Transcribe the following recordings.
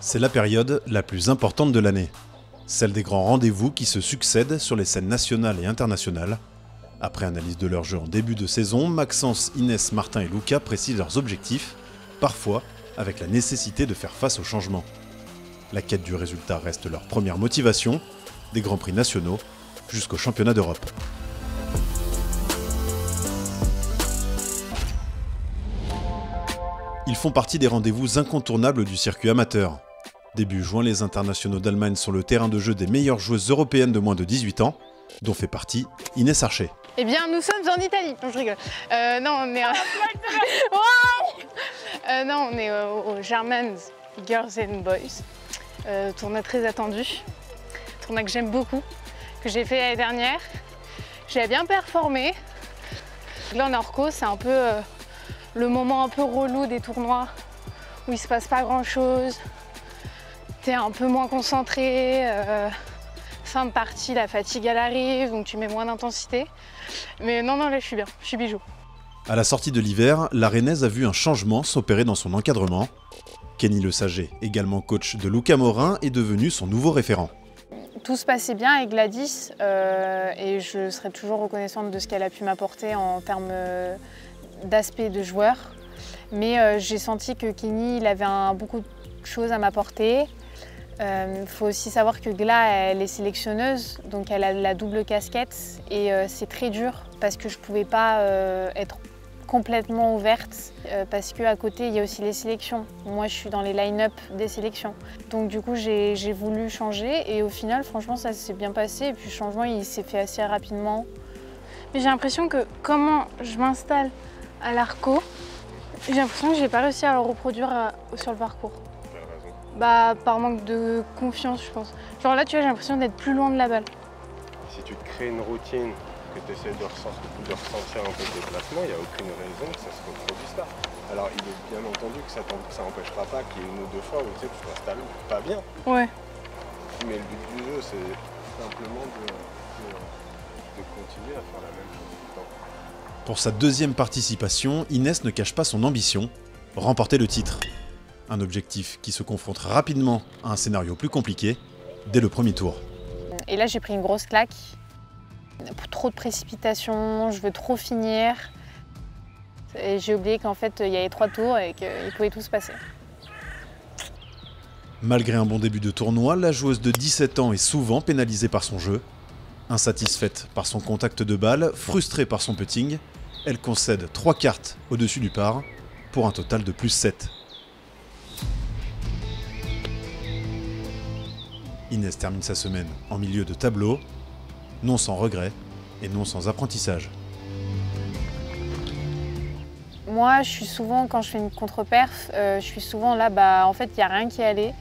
C'est la période la plus importante de l'année. Celle des grands rendez-vous qui se succèdent sur les scènes nationales et internationales. Après analyse de leur jeu en début de saison, Maxence, Inès, Martin et Lucas précisent leurs objectifs, parfois avec la nécessité de faire face au changement. La quête du résultat reste leur première motivation, des grands prix nationaux jusqu'au championnat d'Europe. Ils font partie des rendez-vous incontournables du circuit amateur. Début juin, les internationaux d'Allemagne sont le terrain de jeu des meilleures joueuses européennes de moins de 18 ans, dont fait partie Inès Archer. Eh bien, nous sommes en Italie. Non, je rigole. Non, on est non, on est au German Girls and Boys. Tournoi très attendu. Tournoi que j'aime beaucoup, que j'ai fait l'année dernière. J'ai bien performé. Là, en Orco, c'est un peu le moment un peu relou des tournois où il se passe pas grand-chose. T'es un peu moins concentré. Fin de partie, la fatigue elle arrive, donc tu mets moins d'intensité. Mais non, là je suis bien, je suis bijou. À la sortie de l'hiver, la Rennaise a vu un changement s'opérer dans son encadrement. Kenny Le Saget, également coach de Lucas Morin, est devenu son nouveau référent. Tout se passait bien avec Gladys et je serai toujours reconnaissante de ce qu'elle a pu m'apporter en termes d'aspect de joueur. Mais j'ai senti que Kenny il avait beaucoup de choses à m'apporter. Faut aussi savoir que Gla, elle est sélectionneuse, donc elle a la double casquette et c'est très dur parce que je ne pouvais pas être complètement ouverte parce qu'à côté il y a aussi les sélections. Moi je suis dans les line-up des sélections. Donc du coup j'ai voulu changer et au final franchement ça s'est bien passé et puis le changement il s'est fait assez rapidement. Mais j'ai l'impression que comment je m'installe à l'Arco, j'ai l'impression que j'ai pas réussi à le reproduire sur le parcours. Bah, par manque de confiance, je pense. Genre là, tu vois, j'ai l'impression d'être plus loin de la balle. Si tu te crées une routine, que tu essaies de ressentir un peu de déplacement, il n'y a aucune raison que ça se reproduise pas. Alors, il est bien entendu que ça n'empêchera pas qu'il y ait une ou deux fois où tu t'installes pas bien. Ouais. Mais le but du jeu, c'est simplement de continuer à faire la même chose tout le temps. Pour sa deuxième participation, Inès ne cache pas son ambition, remporter le titre. Un objectif qui se confronte rapidement à un scénario plus compliqué dès le premier tour. Et là, j'ai pris une grosse claque. Trop de précipitation, je veux trop finir. Et j'ai oublié qu'en fait, il y avait 3 tours et qu'il pouvait tout se passer. Malgré un bon début de tournoi, la joueuse de 17 ans est souvent pénalisée par son jeu. Insatisfaite par son contact de balle, frustrée par son putting, elle concède 3 cartes au-dessus du par pour un total de plus 7. Inès termine sa semaine en milieu de tableau, non sans regret et non sans apprentissage. Moi, je suis souvent, quand je fais une contre-perf, je suis souvent là, en fait, il n'y a rien qui est allé.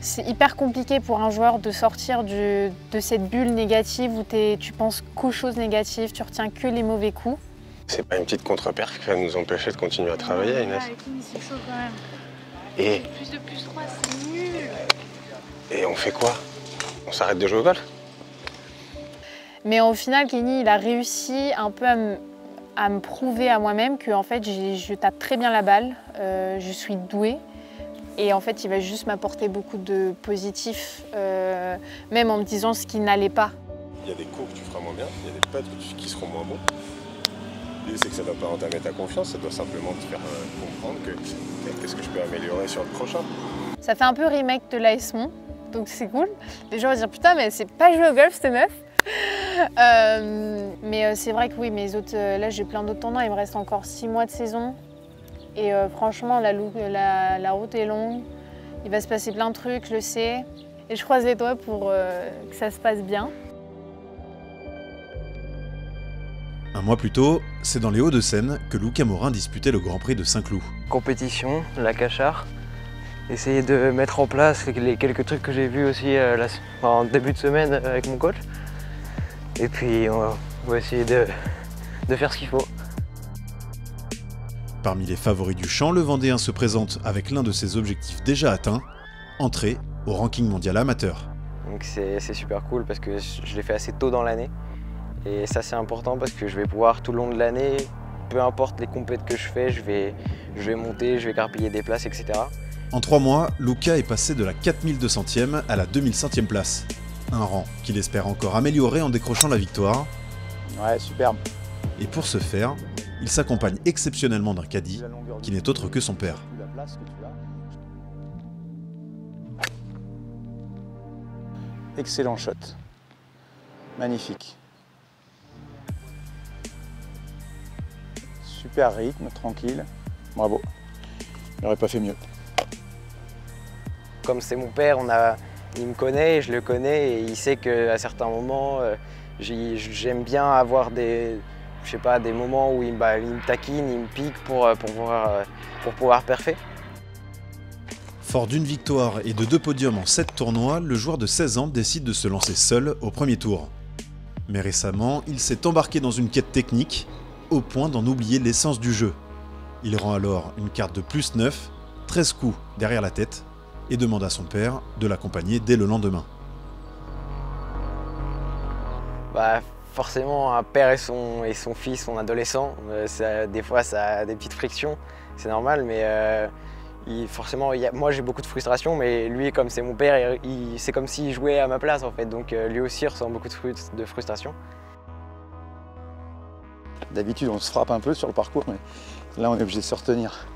C'est hyper compliqué pour un joueur de sortir de cette bulle négative où tu penses qu'aux choses négatives, tu retiens que les mauvais coups. C'est pas une petite contre-perf qui va nous empêcher de continuer à travailler, Inès. C'est chaud quand même. Et Plus de plus 3, c'est nul. Et on fait quoi? On s'arrête de jouer au golf? Mais au final, Kenny, il a réussi un peu à me prouver à moi-même que en fait, je tape très bien la balle, je suis douée. Et en fait, il va juste m'apporter beaucoup de positifs, même en me disant ce qui n'allait pas. Il y a des coups que tu feras moins bien, il y a des putts qui seront moins bons. L'idée, c'est que ça ne doit pas entamer ta confiance, ça doit simplement te faire comprendre que qu'est-ce que je peux améliorer sur le prochain. Ça fait un peu remake de l'AS Mont, donc c'est cool. Les gens vont dire putain, mais c'est pas joué au golf cette meuf. Mais c'est vrai que oui, mes autres, là j'ai plein d'autres tournois, il me reste encore 6 mois de saison. Et franchement, la route est longue, il va se passer plein de trucs, je le sais. Et je croise les doigts pour que ça se passe bien. Un mois plus tôt, c'est dans les Hauts-de-Seine que Lucas Morin disputait le Grand Prix de Saint-Cloud. Compétition, la cachard, essayer de mettre en place les quelques trucs que j'ai vus aussi en début de semaine avec mon coach. Et puis on va essayer de faire ce qu'il faut. Parmi les favoris du champ, le Vendéen se présente avec l'un de ses objectifs déjà atteints, entrer au ranking mondial amateur. Donc c'est super cool parce que je l'ai fait assez tôt dans l'année. Et ça c'est important parce que je vais pouvoir tout le long de l'année, peu importe les compètes que je fais, je vais monter, je vais grappiller des places, etc. En 3 mois, Luca est passé de la 4200e à la 2100e place. Un rang qu'il espère encore améliorer en décrochant la victoire. Ouais, superbe. Et pour ce faire, il s'accompagne exceptionnellement d'un caddie qui n'est autre que son père. Excellent shot. Magnifique. Super rythme, tranquille. Bravo. Il n'aurait pas fait mieux. Comme c'est mon père, il me connaît, je le connais et il sait qu'à certains moments, j'aime bien avoir des moments où il me taquine, il me pique pour pouvoir perfer. Fort d'une victoire et de 2 podiums en 7 tournois, le joueur de 16 ans décide de se lancer seul au premier tour. Mais récemment, il s'est embarqué dans une quête technique, au point d'en oublier l'essence du jeu. Il rend alors une carte de plus 9, 13 coups derrière la tête, et demande à son père de l'accompagner dès le lendemain. Forcément, un père et son fils, son adolescent, des fois ça a des petites frictions, c'est normal, mais moi j'ai beaucoup de frustration, mais lui, comme c'est mon père, c'est comme s'il jouait à ma place en fait, donc lui aussi ressent beaucoup de frustration. D'habitude, on se frappe un peu sur le parcours, mais là, on est obligé de se retenir.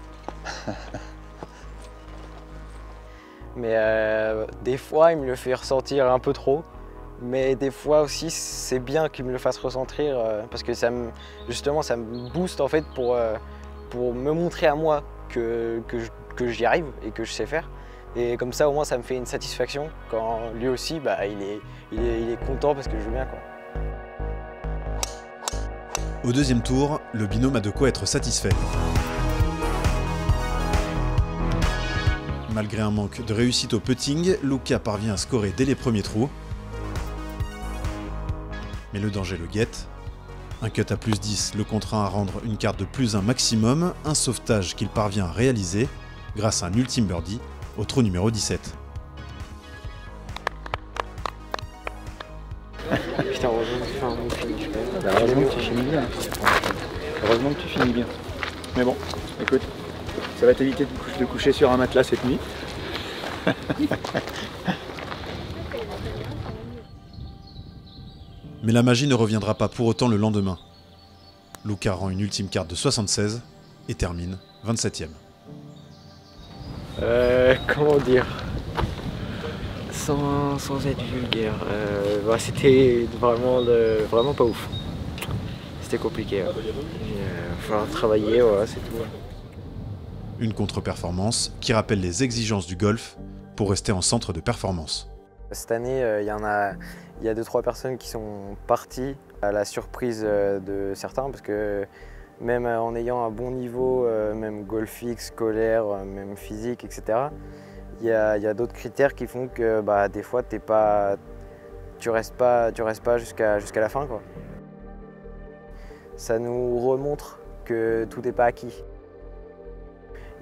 Mais des fois, il me le fait ressentir un peu trop. Mais des fois aussi, c'est bien qu'il me le fasse ressentir parce que justement, ça me booste en fait pour me montrer à moi que j'y arrive et que je sais faire. Et comme ça, au moins, ça me fait une satisfaction quand lui aussi, il est content parce que je joue bien, quoi. Au deuxième tour, le binôme a de quoi être satisfait. Malgré un manque de réussite au putting, Luca parvient à scorer dès les premiers trous. Mais le danger le guette. Un cut à plus 10 le contraint à rendre une carte de plus 1 maximum, un sauvetage qu'il parvient à réaliser grâce à un ultime birdie au trou numéro 17. Putain, heureusement que tu fais un bon finish. Heureusement que tu finis bien. Heureusement que tu finis bien. Mais bon, écoute, ça va t'éviter de coucher sur un matelas cette nuit. Mais la magie ne reviendra pas pour autant le lendemain. Luca rend une ultime carte de 76 et termine 27e. Comment dire, sans être vulgaire, c'était vraiment pas ouf. C'était compliqué. Il va falloir travailler, voilà, c'est tout. Une contre-performance qui rappelle les exigences du golf pour rester en centre de performance. Cette année, il y a 2-3 personnes qui sont parties à la surprise de certains parce que même en ayant un bon niveau, même golfique, scolaire, même physique, etc., il y a d'autres critères qui font que des fois tu restes pas jusqu'à la fin, quoi. Ça nous remontre que tout n'est pas acquis.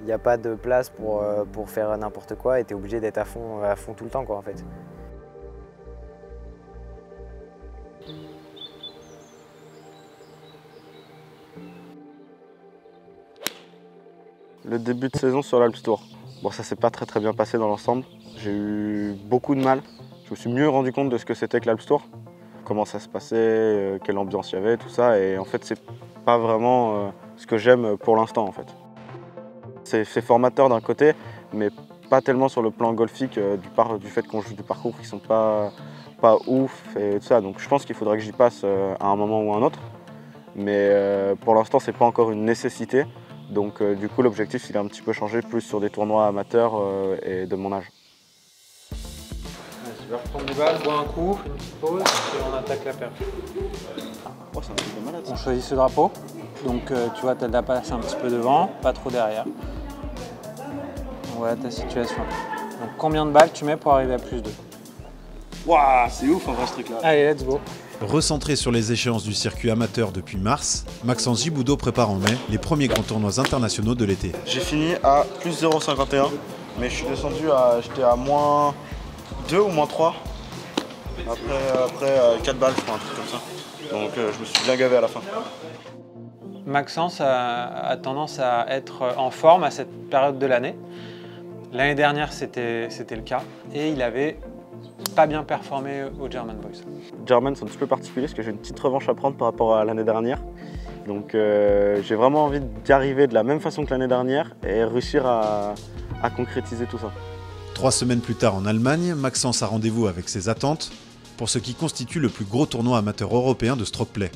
Il n'y a pas de place pour faire n'importe quoi et tu es obligé d'être à fond tout le temps, quoi, en fait. Le début de saison sur l'Alps Tour. Bon, ça s'est pas très bien passé dans l'ensemble. J'ai eu beaucoup de mal. Je me suis mieux rendu compte de ce que c'était que l'Alps Tour, comment ça se passait, quelle ambiance il y avait, tout ça. Et en fait, c'est pas vraiment ce que j'aime pour l'instant, en fait. C'est formateur d'un côté, mais pas tellement sur le plan golfique du fait qu'on joue des parcours qui sont pas ouf et tout ça. Donc je pense qu'il faudrait que j'y passe à un moment ou à un autre. Mais pour l'instant, c'est pas encore une nécessité. Donc du coup, l'objectif, il a un petit peu changé, plus sur des tournois amateurs et de mon âge. Tu vas reprendre des balles, bois un coup, une petite pause et on attaque la perche. Oh, c'est un petit peu malade, ça. On choisit ce drapeau. Donc tu vois, tu as de la place un petit peu devant, pas trop derrière. Voilà ta situation. Donc combien de balles tu mets pour arriver à plus 2? Waouh, c'est ouf en vrai ce truc là. Allez, let's go. Recentré sur les échéances du circuit amateur depuis mars, Maxence Giboudot prépare en mai les premiers grands tournois internationaux de l'été. J'ai fini à plus 0,51, mais je suis descendu j'étais à moins 2 ou moins 3. Après 4 balles, je crois, un truc comme ça. Donc je me suis bien gavé à la fin. Maxence a tendance à être en forme à cette période de l'année. L'année dernière, c'était le cas. Et il avait pas bien performé au German Boys. German, c'est un petit peu particulier parce que j'ai une petite revanche à prendre par rapport à l'année dernière. Donc j'ai vraiment envie d'y arriver de la même façon que l'année dernière et réussir à concrétiser tout ça. 3 semaines plus tard en Allemagne, Maxence a rendez-vous avec ses attentes pour ce qui constitue le plus gros tournoi amateur européen de stroke play.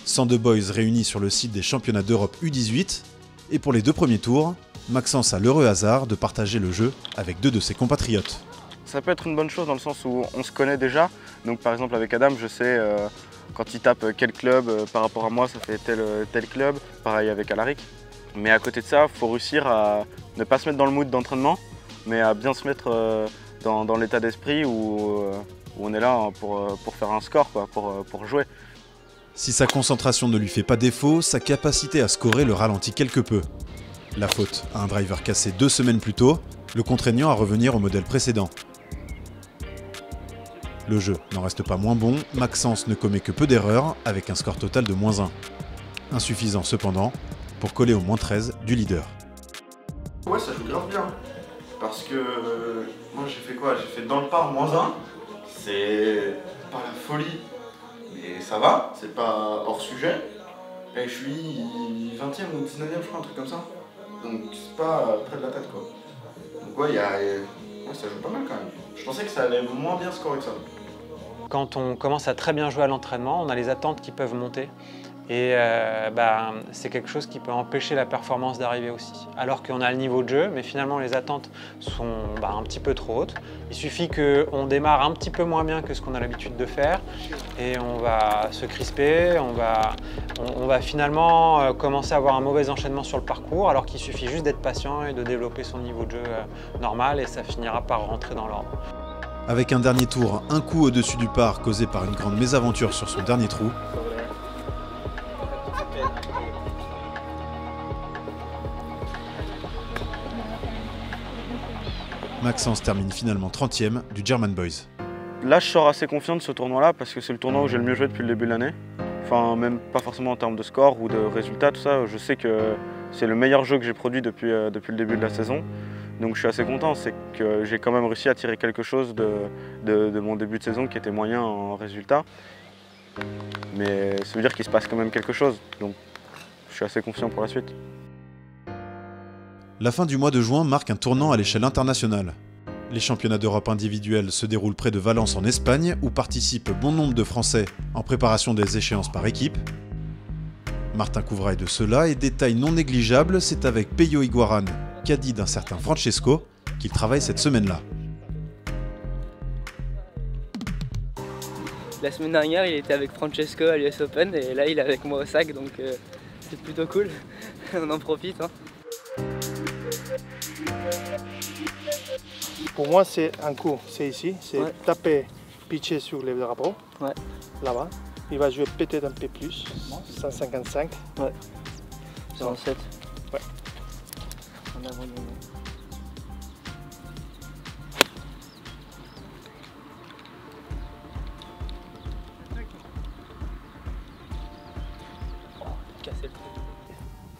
102 boys réunis sur le site des championnats d'Europe U18 et pour les 2 premiers tours, Maxence a l'heureux hasard de partager le jeu avec 2 de ses compatriotes. Ça peut être une bonne chose dans le sens où on se connaît déjà. Donc par exemple avec Adam, je sais quand il tape quel club par rapport à moi, ça fait tel club. Pareil avec Alaric. Mais à côté de ça, il faut réussir à ne pas se mettre dans le mood d'entraînement, mais à bien se mettre dans l'état d'esprit où on est là pour faire un score, quoi, pour jouer. Si sa concentration ne lui fait pas défaut, sa capacité à scorer le ralentit quelque peu. La faute à un driver cassé 2 semaines plus tôt, le contraignant à revenir au modèle précédent. Le jeu n'en reste pas moins bon, Maxence ne commet que peu d'erreurs avec un score total de -1. Insuffisant cependant pour coller au -13 du leader. Ouais, ça joue grave bien. Parce que moi j'ai fait quoi? J'ai fait dans le par -1. C'est pas la folie, mais ça va, c'est pas hors sujet. Et je suis 20e ou 19e, je crois, un truc comme ça. Donc c'est pas près de la tête, quoi. Donc ouais, ça joue pas mal quand même. Je pensais que ça allait moins bien scorer que ça. Quand on commence à très bien jouer à l'entraînement, on a les attentes qui peuvent monter. Et c'est quelque chose qui peut empêcher la performance d'arriver aussi. Alors qu'on a le niveau de jeu, mais finalement les attentes sont un petit peu trop hautes. Il suffit qu'on démarre un petit peu moins bien que ce qu'on a l'habitude de faire et on va se crisper, on va finalement commencer à avoir un mauvais enchaînement sur le parcours alors qu'il suffit juste d'être patient et de développer son niveau de jeu normal et ça finira par rentrer dans l'ordre. Avec un dernier tour, un coup au-dessus du par causé par une grande mésaventure sur son dernier trou, Maxence termine finalement 30e du German Boys. Là, je sors assez confiant de ce tournoi-là parce que c'est le tournoi où j'ai le mieux joué depuis le début de l'année. Enfin, même pas forcément en termes de score ou de résultats, tout ça. Je sais que c'est le meilleur jeu que j'ai produit depuis le début de la saison. Donc je suis assez content, c'est que j'ai quand même réussi à tirer quelque chose de mon début de saison qui était moyen en résultat. Mais ça veut dire qu'il se passe quand même quelque chose. Donc je suis assez confiant pour la suite. La fin du mois de juin marque un tournant à l'échelle internationale. Les championnats d'Europe individuels se déroulent près de Valence en Espagne, où participent bon nombre de Français en préparation des échéances par équipe. Martin Couvraille de cela et détail non négligeable, c'est avec Peyo Iguaran, caddie d'un certain Francesco, qu'il travaille cette semaine-là. La semaine dernière, il était avec Francesco à l'US Open et là, il est avec moi au sac, donc c'est plutôt cool. On en profite. Hein. Pour moi, c'est un coup, c'est ici, c'est taper, pitcher sur les drapeaux, là-bas. Il va jouer peut-être un peu plus, 155. Ouais, 107. Ouais. En avant,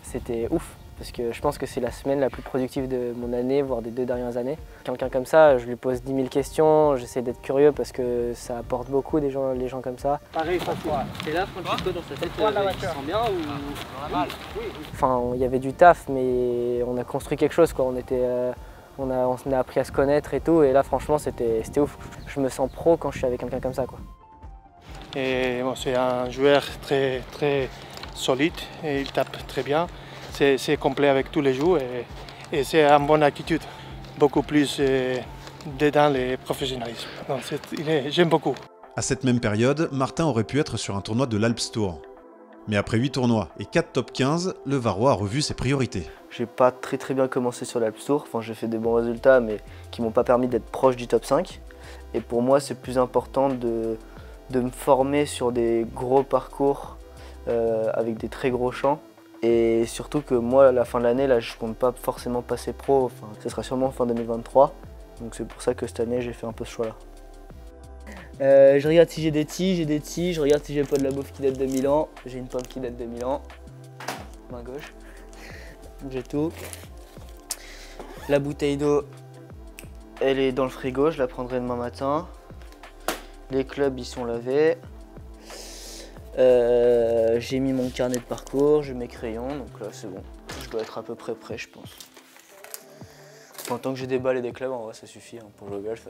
C'était ouf. Parce que je pense que c'est la semaine la plus productive de mon année, voire des 2 dernières années. Quelqu'un comme ça, je lui pose 10 000 questions, j'essaie d'être curieux parce que ça apporte beaucoup les gens comme ça. Pareil, c'est là, Francesco, dans sa tête, il se sent bien ou... Enfin, il y avait du taf, mais on a construit quelque chose, quoi. On a appris à se connaître et tout, et là, franchement, c'était ouf. Je me sens pro quand je suis avec quelqu'un comme ça, quoi. Et bon, c'est un joueur très, très solide, et il tape très bien. C'est complet avec tous les jours et c'est une bonne attitude, beaucoup plus dedans les professionnalisme. J'aime beaucoup. À cette même période, Martin aurait pu être sur un tournoi de l'Alps Tour. Mais après 8 tournois et 4 top 15, le Varois a revu ses priorités. J'ai pas très bien commencé sur l'Alps Tour, enfin, j'ai fait des bons résultats mais qui m'ont pas permis d'être proche du top 5. Et pour moi c'est plus important de me former sur des gros parcours avec des très gros champs. Et surtout que moi, à la fin de l'année, là, je ne compte pas forcément passer pro, enfin, ce sera sûrement fin 2023. Donc c'est pour ça que cette année, j'ai fait un peu ce choix-là. Je regarde si j'ai des tiges, je regarde si j'ai pas de la bouffe qui date de Milan. J'ai une pomme qui date de Milan, main gauche. J'ai tout. La bouteille d'eau, elle est dans le frigo, je la prendrai demain matin. Les clubs, ils sont lavés. J'ai mis mon carnet de parcours, j'ai mes crayons, donc là c'est bon. Je dois être à peu près prêt, je pense. En tant que j'ai des balles et des clubs, en vrai, ça suffit hein, pour jouer au golf.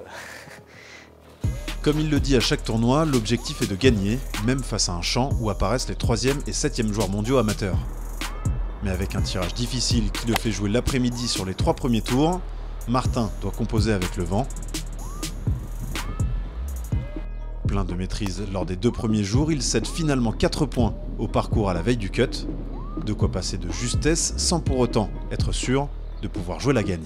Comme il le dit à chaque tournoi, l'objectif est de gagner, même face à un champ où apparaissent les 3e et 7e joueurs mondiaux amateurs. Mais avec un tirage difficile qui le fait jouer l'après-midi sur les 3 premiers tours, Martin doit composer avec le vent. Plein de maîtrise lors des 2 premiers jours, il cède finalement 4 points au parcours à la veille du cut. De quoi passer de justesse sans pour autant être sûr de pouvoir jouer la gagne.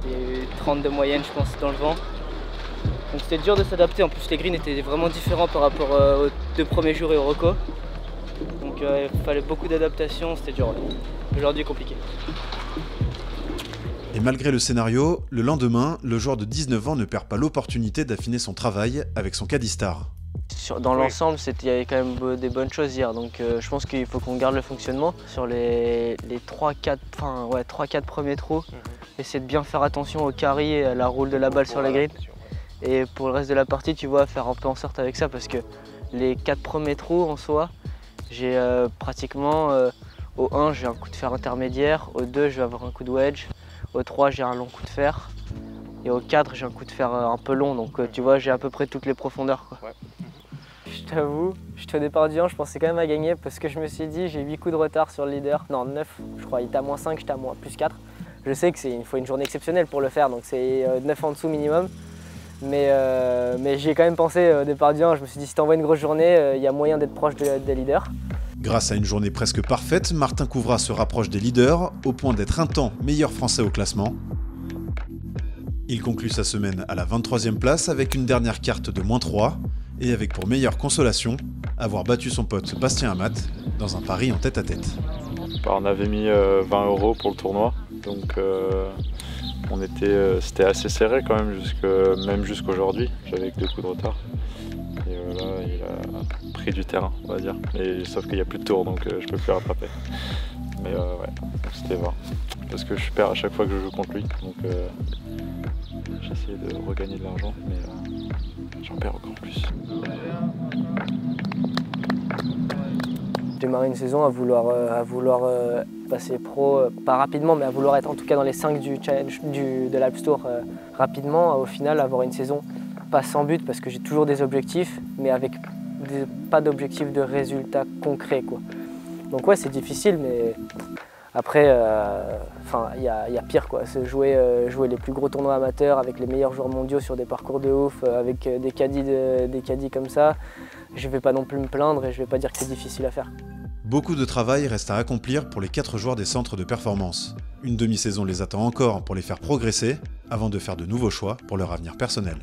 J'ai 30 de moyenne, je pense, dans le vent. Donc c'était dur de s'adapter, en plus les greens étaient vraiment différents par rapport aux 2 premiers jours et au reco. Donc il fallait beaucoup d'adaptation, c'était dur. Aujourd'hui compliqué. Et malgré le scénario, le lendemain, le joueur de 19 ans ne perd pas l'opportunité d'affiner son travail avec son caddie star. Dans l'ensemble, il y avait quand même des bonnes choses hier, donc je pense qu'il faut qu'on garde le fonctionnement. Sur les 3-4 premiers trous, essayer de bien faire attention au carry et à la roule de la balle sur la green. Et pour le reste de la partie, tu vois, faire un peu en sorte avec ça, parce que les 4 premiers trous en soi, j'ai pratiquement, au 1 j'ai un coup de fer intermédiaire, au 2 je vais avoir un coup de wedge, au 3 j'ai un long coup de fer, et au 4 j'ai un coup de fer un peu long, donc tu vois, j'ai à peu près toutes les profondeurs, quoi. Ouais. Je t'avoue, je te fais des parts du 1, je pensais quand même à gagner parce que je me suis dit j'ai 8 coups de retard sur le leader, non 9 je crois, il était à moins 5, j'étais à moins plus 4. Je sais qu'il faut une journée exceptionnelle pour le faire, donc c'est 9 en dessous minimum. Mais j'y ai quand même pensé au départ du 1, je me suis dit si t'envoies une grosse journée, il y a moyen d'être proche des leaders. Grâce à une journée presque parfaite, Martin Kouvras se rapproche des leaders, au point d'être un temps meilleur français au classement. Il conclut sa semaine à la 23e place avec une dernière carte de -3, et avec pour meilleure consolation, avoir battu son pote Bastien Amat dans un pari en tête-à-tête. On avait mis 20 € pour le tournoi, donc c'était assez serré quand même, même jusqu'aujourd'hui. J'avais que 2 coups de retard. Et là, il a pris du terrain, on va dire. Sauf qu'il n'y a plus de tour, donc je peux plus rattraper. Mais ouais, c'était 20. Parce que je perds à chaque fois que je joue contre lui. Donc j'essaie de regagner de l'argent, mais j'en perds encore plus. J'ai démarré une saison à vouloir passer pro, pas rapidement, mais à vouloir être en tout cas dans les 5 du challenge de l'Alps Tour rapidement. Au final, avoir une saison pas sans but parce que j'ai toujours des objectifs, mais avec pas d'objectifs de résultats concrets, quoi. Donc ouais, c'est difficile, mais après, il y a pire, quoi. C'est jouer les plus gros tournois amateurs avec les meilleurs joueurs mondiaux sur des parcours de ouf, avec des caddies comme ça. Je vais pas non plus me plaindre et je vais pas dire que c'est difficile à faire. Beaucoup de travail reste à accomplir pour les 4 joueurs des centres de performance. Une demi-saison les attend encore pour les faire progresser, avant de faire de nouveaux choix pour leur avenir personnel.